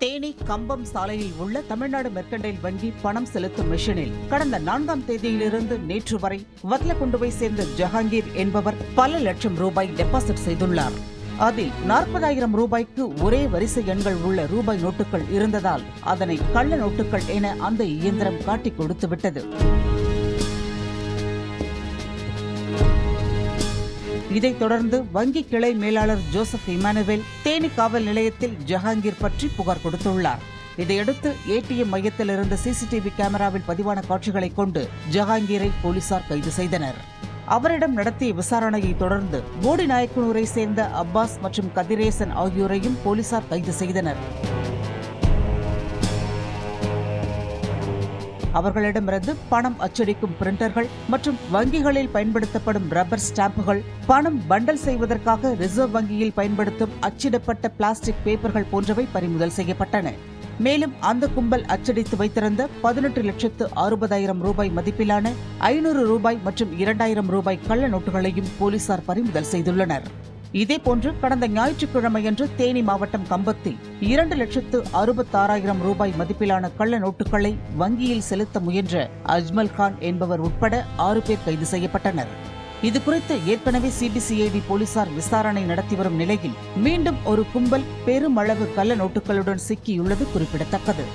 தேனி கம்பம் சாலையில் உள்ள தமிழ்நாடு மெர்கன்டைல் வங்கி பணம் செலுத்தும் மிஷினில் கடந்த 4ஆம் தேதியிலிருந்து நேற்று வரை வத்தலக்குண்டுவை சேர்ந்த ஜஹாங்கீர் என்பவர் பல லட்சம் ரூபாய் டெபாசிட் செய்துள்ளார். அதில் 40,000 ரூபாய்க்கு ஒரே வரிசை எண்கள் உள்ள ரூபாய் நோட்டுகள் இருந்ததால் அதனை கள்ள நோட்டுகள் என அந்த இயந்திரம் காட்டிக் கொடுத்துவிட்டது. இதைத் தொடர்ந்து வங்கி கிளை மேலாளர் ஜோசப் இமானுவேல் தேனி காவல் நிலையத்தில் ஜஹாங்கீர் பற்றி புகார் கொடுத்துள்ளார். இதையடுத்து ஏடிஎம் மையத்தில் இருந்த சிசிடிவி கேமராவில் பதிவான காட்சிகளை கொண்டு ஜஹாங்கீரை போலீசார் கைது செய்தனர். அவரிடம் நடத்திய விசாரணையை தொடர்ந்து போடிநாயக்கனூரை சேர்ந்த அப்பாஸ் மற்றும் கதிரேசன் ஆகியோரையும் போலீசார் கைது செய்தனர். அவர்களிடமிருந்து பணம் அச்சடிக்கும் பிரிண்டர்கள் மற்றும் வங்கிகளில் பயன்படுத்தப்படும் ரப்பர் ஸ்டாம்புகள், பணம் பண்டல் செய்வதற்காக ரிசர்வ் வங்கியில் பயன்படுத்தும் அச்சிடப்பட்ட பிளாஸ்டிக் பேப்பர்கள் போன்றவை பறிமுதல் செய்யப்பட்டன. மேலும் அந்த கும்பல் அச்சடித்து வைத்திருந்த 18,60,000 ரூபாய் மதிப்பிலான 500 ரூபாய் மற்றும் 2,000 ரூபாய் கள்ள நோட்டுகளையும் போலீசார் பறிமுதல் செய்துள்ளனர். இதேபோன்று கடந்த ஞாயிற்றுக்கிழமையன்று தேனி மாவட்டம் கம்பத்தில் 2,66,000 ரூபாய் மதிப்பிலான கள்ள நோட்டுகளை வங்கியில் செலுத்த முயன்ற அஜ்மல் கான் என்பவர் உட்பட 6 பேர் கைது செய்யப்பட்டனர். இதுகுறித்து ஏற்கனவே சிபிசிஐடி போலீசார் விசாரணை நடத்தி வரும் நிலையில் மீண்டும் ஒரு கும்பல் பெருமளவு கள்ள நோட்டுகளுடன் சிக்கியுள்ளது குறிப்பிடத்தக்கது.